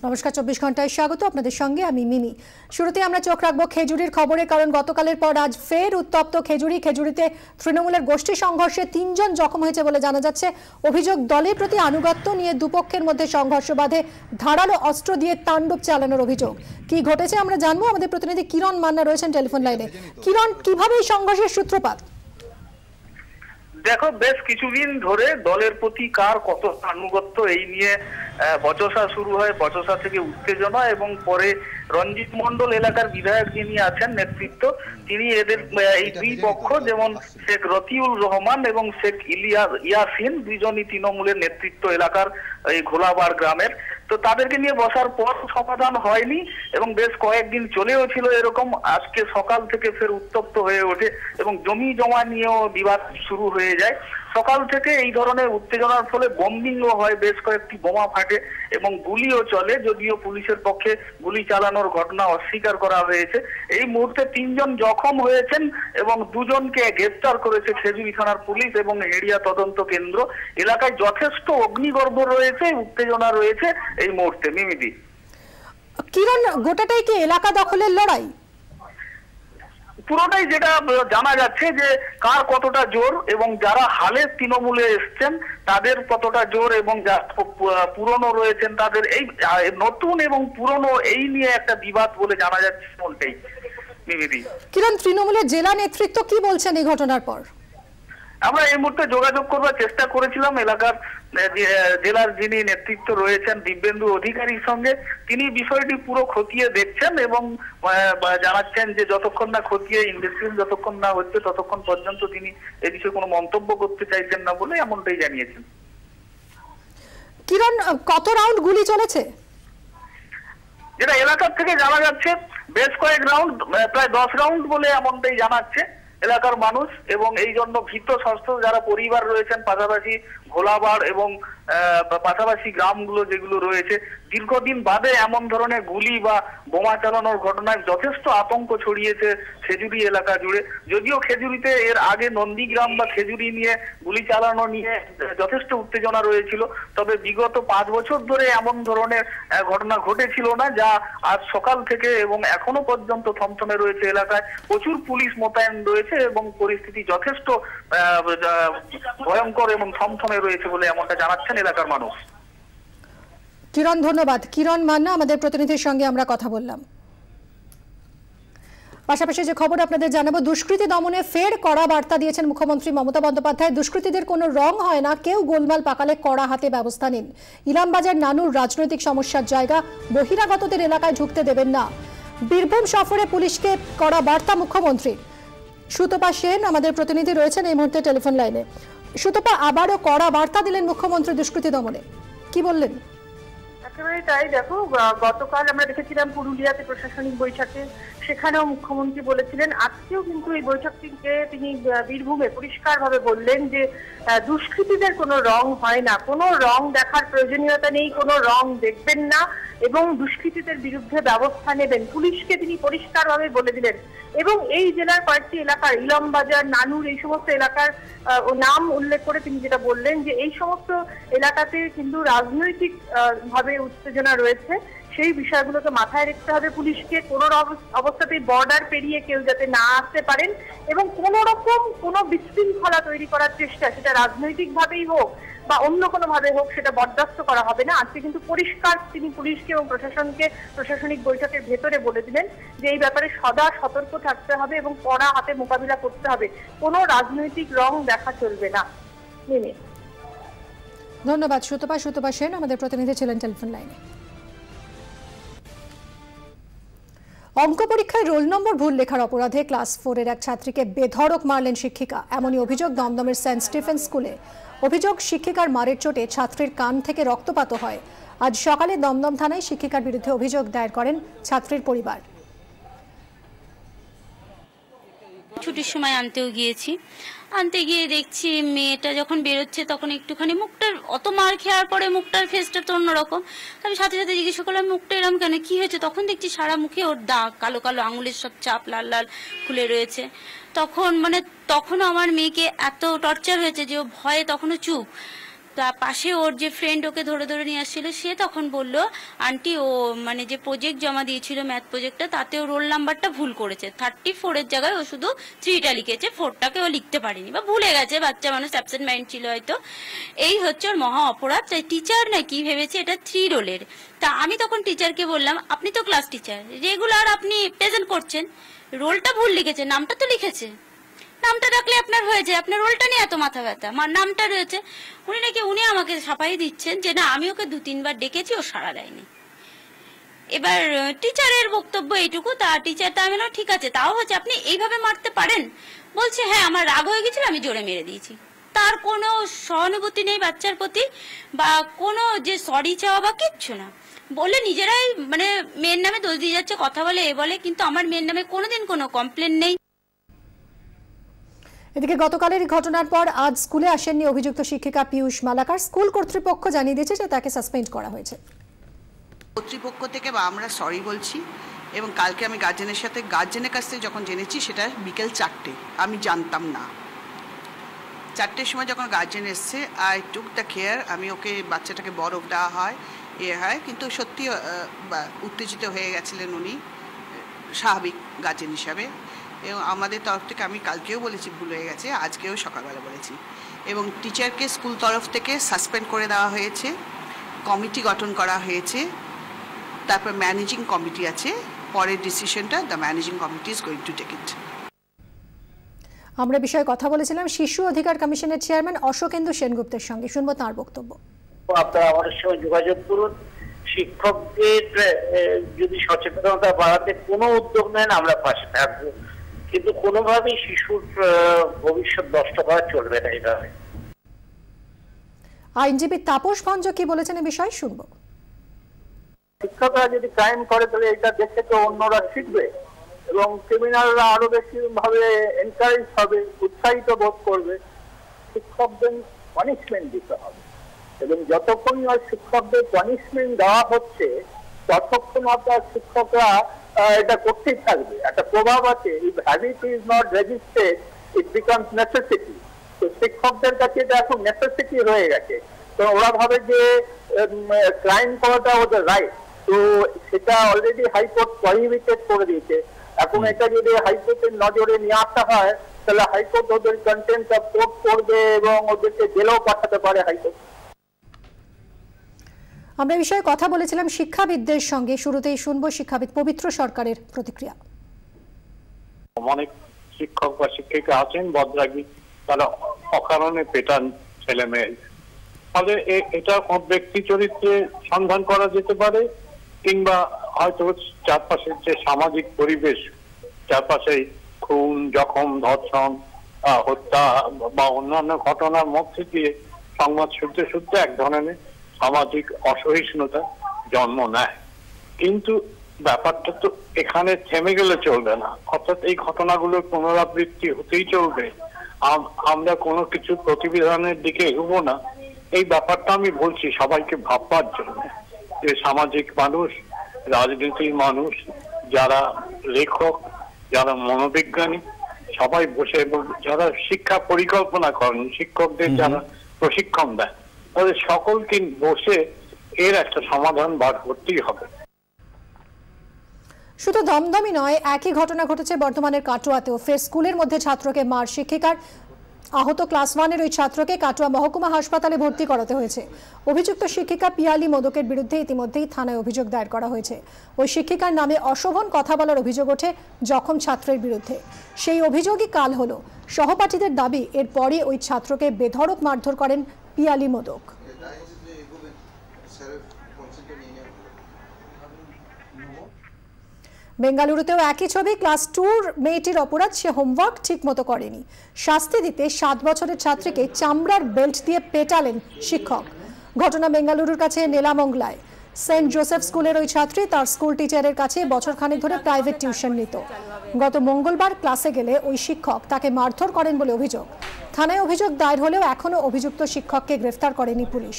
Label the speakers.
Speaker 1: নমস্কার, 24 ঘন্টায় স্বাগত। আপনাদের সঙ্গে আমি মিমি। শুরুতে আমরা চোখ রাখবো খেজুরির খবরে, কারণ গতকালের পর আজ ফের উত্তপ্ত খেজুরিতে তৃণমূলের গোষ্ঠী সংঘর্ষে 3 জন জখম হয়েছে বলে জানা যাচ্ছে। অভিযোগ, দলের প্রতি আনুগত্য নিয়ে দুপক্ষের মধ্যে সংঘর্ষ বাধে, ধারালো অস্ত্র দিয়ে তাণ্ডব চালানোর অভিযোগ। কি ঘটেছে আমরা জানবো। আমাদের প্রতিনিধি কিরণ মান্না রয়েছেন টেলিফোন লাইনে। কিরণ, কিভাবে এই সংঘর্ষের সূত্রপাত?
Speaker 2: দেখো, বেশ কিছুদিন ধরে দলের প্রতি কার কত আনুগত্য এই নিয়ে বচসা শুরু হয়। বচসা থেকে উত্তেজনা এবং পরে রঞ্জিত মন্ডল এলাকার বিধায়ক যিনি আছেন নেতৃত্ব, তিনি এদের এই দুই পক্ষ, যেমন শেখ রতিউল রহমান এবং শেখ ইয়াসিন, দুইজনই তৃণমূলের নেতৃত্ব এলাকার এই ঘোলাবার গ্রামের। তো তাদেরকে নিয়ে বসার পর সমাধান হয়নি এবং বেশ কয়েকদিন চলেও ছিল এরকম। আজকে সকাল থেকে ফের উত্তপ্ত হয়ে ওঠে এবং জমি জমা নিয়েও বিবাদ শুরু হয়ে যায়। সকাল থেকে এই ধরনের উত্তেজনার ফলে বম্বিংও হয়, বেশ কয়েকটি বোমা ফাটে এবং গুলিও চলে, যদিও পুলিশের পক্ষে গুলি চালানোর ঘটনা অস্বীকার করা হয়েছে। এই মুহূর্তে 3 জন জখম হয়েছেন এবং 2 জনকে গ্রেফতার করেছে খেজুরি থানার পুলিশ এবং এরিয়া তদন্ত কেন্দ্র। এলাকায় যথেষ্ট অগ্নিগর্ভ রয়েছে, উত্তেজনা রয়েছে এই মুহূর্তে। মিমিদি,
Speaker 1: কিরণ, গোটাটাই কি এলাকা দখলের লড়াই?
Speaker 2: পুরোটাই যেটা জানা যাচ্ছে যে কার কতটা জোর এবং যারা হালে তৃণমূলে এসছেন তাদের কতটা জোর এবং যারা পুরনো রয়েছেন তাদের, এই নতুন এবং পুরনো এই নিয়ে একটা বিবাদ বলে জানা যাচ্ছে এমনটাই। মিমিদি,
Speaker 1: কিরণ, তৃণমূলের জেলা নেতৃত্ব কি বলছেন এই ঘটনার পর?
Speaker 2: আমরা এই মুহূর্তে যোগাযোগ করবার চেষ্টা করেছিলাম এলাকার জেলার যিনি নেতৃত্ব রয়েছেন দিব্যেন্দু অধিকারীর সঙ্গে। তিনি বিষয়টি পুরো খতিয়ে দেখছেন এবং জানাচ্ছেন যে যতক্ষণ না খতিয়ে ইনভেস্টিগেশন যতক্ষণ না হচ্ছে ততক্ষণ পর্যন্ত তিনি এ বিষয়ে কোনো মন্তব্য করতে চাইছেন না বলে এমনটাই জানিয়েছেন।
Speaker 1: কিরণ, কত রাউন্ড গুলি চলেছে?
Speaker 2: যেটা এলাকার থেকে জানা যাচ্ছে বেশ কয়েক রাউন্ড, প্রায় 10 রাউন্ড বলে এমনটাই জানাচ্ছে এলাকার মানুষ। এবং এই জন্য ভীত সস্ত্র যারা পরিবার রয়েছেন পাশাপাশি ঘোলাবাড় এবং পাশাপাশি গ্রামগুলো যেগুলো রয়েছে, দীর্ঘদিন বাদে এমন ধরনের গুলি বা বোমা চালানোর ঘটনায় যথেষ্ট আতঙ্ক ছড়িয়েছে খেজুরি এলাকা জুড়ে। যদিও খেজুরিতে এর আগে নন্দীগ্রাম বা খেজুরি নিয়ে গুলি চালানো নিয়ে যথেষ্ট উত্তেজনা রয়েছিল, তবে বিগত 5 বছর ধরে এমন ধরনের ঘটনা ঘটেছিল না, যা আজ সকাল থেকে এবং এখনো পর্যন্ত থমথমে রয়েছে এলাকায়। প্রচুর পুলিশ মোতায়েন রয়েছে এবং পরিস্থিতি যথেষ্ট ভয়ঙ্কর এবং থমথমে রয়েছে বলে এমনটা জানাচ্ছেন এলাকার মানুষ।
Speaker 1: কিরণ, ধন্যবাদ। কিরণ মান্না, আমাদের প্রতিনিধির সঙ্গে আমরা কথা বললাম। পাশাপাশি যে খবর আপনাদের জানাবো, দুষ্কৃতী দমনে ফের কড়া বার্তা দিয়েছেন মুখ্যমন্ত্রী মমতা বন্দ্যোপাধ্যায়। দুষ্কৃতীদের কোনো রং হয় না, কেউ গোলমাল পাকালে কড়া হাতে ব্যবস্থা নিন। ইলামবাজার নানুর রাজনৈতিক সমস্যার জায়গা, বহিরাগতদের এলাকায় ঢুকতে দেবেন না। বীরভূম সফরে পুলিশকে কড়া বার্তা মুখ্যমন্ত্রীর। সুতপা সেন আমাদের প্রতিনিধি রয়েছেন এই মুহূর্তে টেলিফোন লাইনে। সুতপা, আবারও কড়া বার্তা দিলেন মুখ্যমন্ত্রী দুষ্কৃতী দমনে, কি বললেন?
Speaker 3: একেবারে তাই। দেখো, গতকাল আমরা দেখেছিলাম পুরুলিয়াতে প্রশাসনিক বৈঠকে, সেখানেও মুখ্যমন্ত্রী বলেছিলেন। আজকেও কিন্তু এই বৈঠকটিকে তিনি বীরভূমে পরিষ্কারভাবে বললেন যে দুষ্কৃতীদের কোনো রং হয় না, কোনো রং দেখার প্রয়োজনীয়তা নেই, কোনো রং দেখবেন না এবং দুষ্কৃতীদের বিরুদ্ধে ব্যবস্থা নেবেন। পুলিশকে তিনি পরিষ্কারভাবে বলে দিলেন। এবং এই জেলার কয়েকটি এলাকার, ইলামবাজার, নানুর, এই সমস্ত এলাকার নাম উল্লেখ করে তিনি যেটা বললেন যে এই সমস্ত এলাকাতে কিন্তু রাজনৈতিক ভাবে উত্তেজনা রয়েছে, সেই বিষয়গুলোকে মাথায় রাখতে হবে পুলিশকে। কোনো অবস্থাতেই বর্ডার পেরিয়ে কেউ যাতে না আসতে পারেন এবং কোন রকম কোনো বিশৃঙ্খলা তৈরি করার চেষ্টা, সেটা রাজনৈতিক ভাবেই হোক বা অন্য কোনো ভাবে হোক, সেটা বরদাস্ত করা হবে না। আজকে কিন্তু পরিষ্কার তিনি পুলিশকে এবং প্রশাসনকে প্রশাসনিক বৈঠকের ভেতরে বলে দিলেন যে এই ব্যাপারে সদা সতর্ক থাকতে হবে এবং কড়া হাতে মোকাবিলা করতে হবে, কোনো রাজনৈতিক রং দেখা চলবে না।
Speaker 1: ধন্যবাদ সুতপা সেন, আমাদের প্রতিনিধি ছিলেন টেলিফোন লাইনে। অঙ্ক পরীক্ষায় রোল নম্বর ভুল লেখার অপরাধে ক্লাস 4-এর এক ছাত্রীকে বেধড়ক মারলেন শিক্ষিকা। এমনই অভিযোগ দমদমের সেন্ট স্টিফেন্স স্কুলে। অভিযোগ, শিক্ষিকার মারের চোটে ছাত্রীর কান থেকে রক্তপাত হয়। আজ সকালে দমদম থানায় শিক্ষিকার বিরুদ্ধে অভিযোগ দায়ের করেন ছাত্রীর পরিবার।
Speaker 4: ছুটির সময় আনতেও গিয়েছি, আনতে গিয়ে দেখছি মেয়েটা যখন বেরোচ্ছে তখন একটুখানি মুখটার, অত মার খাওয়ার পরে মুখটার ফেসটা তো অন্যরকম। আমি সাথে সাথে জিজ্ঞাসা করলাম মুখটা এরকম কেন, কি হয়েছে? তখন দেখছি সারা মুখে ওর দাগ, কালো কালো আঙুলের সব চাপ লাল লাল খুলে রয়েছে। তখনও আমার মেয়েকে এত টর্চার হয়েছে যে ও ভয়ে তখনও চুপ। তা পাশে ওর যে ফ্রেন্ড ওকে ধরে ধরে নিয়ে আসছিল, সে তখন বলল, আন্টি ও মানে যে প্রজেক্ট জমা দিয়েছিল ম্যাথ প্রজেক্টটা, তাতে ও রোল নাম্বারটা ভুল করেছে, 34-এর জায়গায় ও শুধু 3টা লিখেছে, 4টাকে ও লিখতে পারেনি বা ভুলে গেছে, বাচ্চা মানুষ অ্যাবসেন্ট মাইন্ড ছিল হয়তো। এই হচ্ছে ওর মহা অপরাধ। তাই টিচার নাকি ভেবেছে এটা 3 রোলের। তা আমি তখন টিচারকে বললাম, আপনি তো ক্লাস টিচার, রেগুলার আপনি প্রেজেন্ট করছেন, রোলটা ভুল লিখেছে, নামটা তো লিখেছে, নামটা রাখলে আপনার হয়ে যায়, আপনার রোলটা নিয়ে এত মাথা ব্যথা, আমার নামটা রয়েছে। উনি আমাকে সাফাই দিচ্ছেন যে না, আমি ওকে 2-3 বার ডেকেছি, ও সাড়া দেয়নি। এবার টিচারের বক্তব্য এইটুকু। তা টিচারটা আমি বললাম, ঠিক আছে, তাও হচ্ছে আপনি এইভাবে মারতে পারেন? বলছে হ্যাঁ, আমার রাগ হয়ে গেছিল, আমি জোরে মেরে দিয়েছি। তার কোনো সহানুভূতি নেই বাচ্চার প্রতি, বা কোনো যে সরি চাওয়া বা কিচ্ছু না, বলে নিজেরাই মানে মেয়ের নামে দোষ দিয়ে যাচ্ছে, কথা বলে এ বলে, কিন্তু আমার মেয়ের নামে কোনোদিন কোনো কমপ্লেন নেই।
Speaker 1: এদিকে গতকালের ঘটনার পর আজ স্কুলে আসেননি অভিযুক্ত শিক্ষিকা পীযূষ মালাকার। স্কুল কর্তৃপক্ষ জানিয়ে দিয়েছে যে তাকে সাসপেন্ড করা হয়েছে।
Speaker 5: কর্তৃপক্ষ থেকে বা আমরা সরি বলছি, এবং কালকে আমি গার্জেনের কাছ থেকে যখন জেনেছি সেটা বিকেল 4টে, আমি জানতাম না। 4টের সময় যখন গার্জেন এসছে, আই টুক দ্য কেয়ার, আমি ওকে বাচ্চাটাকে বরফ দেওয়া হয়, হয়, কিন্তু সত্যি উত্তেজিত হয়ে গেছিলেন উনি, স্বাভাবিক গার্জেন হিসাবে। এবং আমাদের তরফ থেকে আমি কালকেও বলেছি ভুল হয়ে গেছে, আজকেও সকালবেলা বলেছি, এবং টিচারকে স্কুল তরফ থেকে সাসপেন্ড করে দেওয়া হয়েছে, কমিটি গঠন করা হয়েছে, তারপর ম্যানেজিং কমিটি আছে, পরের ডিসিশনটা the managing committee is going to take it.
Speaker 1: আমরা বিষয়ে কথা বলেছিলাম শিশু অধিকার কমিশনের চেয়ারম্যান অশোকেন্দু সেনগুপ্তের সঙ্গে, শুনবো তার বক্তব্য।
Speaker 6: আপনারা আমাদের সঙ্গে যোগাযোগ করুন। শিক্ষকদের যদি সচেতনতা বাড়াতে কোনো উদ্যোগ নেন, আমরা পাশে থাকবো, কিন্তু কোনোভাবেই শিশুর ভবিষ্যৎ নষ্ট করা চলবে না এইভাবে।
Speaker 1: আইনজীবী তাপস ভঞ্জ কি বলেছেন এই বিষয়ে শুনবো।
Speaker 7: শিক্ষকরা যদি ক্রাইম করে তাহলে এটা দেখে তো অন্যরা শিখবে, এবং ক্রিমিনালরা আরো বেশি ভাবে এনকারেজ হবে, উৎসাহিত বোধ করবে। শিক্ষকদের পানিশমেন্ট দিতে হবে, এবং যতক্ষণ না শিক্ষকদের পানিশমেন্ট দেওয়া হচ্ছে ততক্ষণ আপনার শিক্ষকরা এটা করতেই থাকবে। একটা প্রভাব আছে, if habit is not registered it becomes necessity. তো শিক্ষকদের কাছে এটা এখন নেসেসিটি হয়ে গেছে, তো ওরা ভাবে যে ক্রাইম করাটা ওদের রাইট, তো সেটা অলরেডি হাইকোর্ট প্রহিবিটেড করে দিয়েছে। এখন এটা যদি হাইকোর্টের নজরে নিয়ে আসা হয় তাহলে হাইকোর্ট ওদের কন্টেম্প্ট অফ কোর্ট করবে এবং ওদেরকে জেলেও পাঠাতে পারে হাইকোর্ট।
Speaker 1: আমরা এই বিষয়ে কথা বলেছিলাম শিক্ষাবিদদের সঙ্গে, শুরুতেই শুনবো শিক্ষাবিদ পবিত্র সরকারের প্রতিক্রিয়া।
Speaker 8: অনেক শিক্ষক বা শিক্ষিকা আছেন বদরাগী, তারা অকারণে পেটান ছেলে মেয়ে, ফলে এটা ব্যক্তি চরিত্রে সন্ধান করা যেতে পারে, কিংবা হয়তো চারপাশের যে সামাজিক পরিবেশ, চারপাশে খুন, জখম, ধর্ষণ, হত্যা বা অন্যান্য ঘটনার মধ্যে দিয়ে সংবাদ শুনতে শুনতে এক ধরনের সামাজিক অসহিষ্ণুতা জন্ম নেয়। কিন্তু ব্যাপারটা তো এখানে থেমে গেলে চলবে না, অর্থাৎ এই ঘটনাগুলোর পুনরাবৃত্তি হতেই চলবে। আমরা কোনো কিছু প্রতিবিধানের দিকে এগোবো না, এই ব্যাপারটা আমি বলছি সবাইকে ভাববার জন্য, যে সামাজিক মানুষ, রাজনীতির মানুষ, যারা লেখক, যারা মনোবিজ্ঞানী, সবাই বসে, এবং যারা শিক্ষা পরিকল্পনা করেন, শিক্ষকদের যারা প্রশিক্ষণ দেয়, তাদের সকলকে বসে এর একটা সমাধান বার করতেই হবে।
Speaker 1: শুধু দমদমই নয়, একই ঘটনা ঘটেছে বর্ধমানের কাটোয়াতেও। ফের স্কুলের মধ্যে ছাত্রকে মার, শিক্ষিকার আহত ক্লাস 1-এর ওই ছাত্রকে কাটোয়া মহকুমা হাসপাতালে ভর্তি করাতে হয়েছে। অভিযুক্ত শিক্ষিকা পিয়ালি মোদকের বিরুদ্ধে ইতিমধ্যেই থানায় অভিযোগ দায়ের করা হয়েছে। ওই শিক্ষিকার নামে অশোভন কথা বলার অভিযোগ ওঠে জখম ছাত্রের বিরুদ্ধে। সেই অভিযোগই কাল হলো। সহপাঠীদের দাবি, এরপরই ওই ছাত্রকে বেধড়ক মারধর করেন পিয়ালি মোদক। বেঙ্গালুরুতেও একই ছবি। ক্লাস 2-র মেয়েটির অপরাধ, সে হোমওয়ার্ক ঠিক মতো করেনি। শাস্তি দিতে 7 বছরের ছাত্রীকে চামড়ার বেল্ট দিয়ে পেটালেন শিক্ষক। ঘটনা বেঙ্গালুরুর কাছে নেলামংলায়। সেন্ট জোসেফ স্কুলের ওই ছাত্রী তার স্কুল টিচারের কাছে বছরখানেক ধরে প্রাইভেট টিউশন নিত। গত মঙ্গলবার ক্লাসে গেলে ওই শিক্ষক তাকে মারধর করেন বলে অভিযোগ। থানায় অভিযোগ দায়ের হলেও এখনও অভিযুক্ত শিক্ষককে গ্রেফতার করেনি পুলিশ।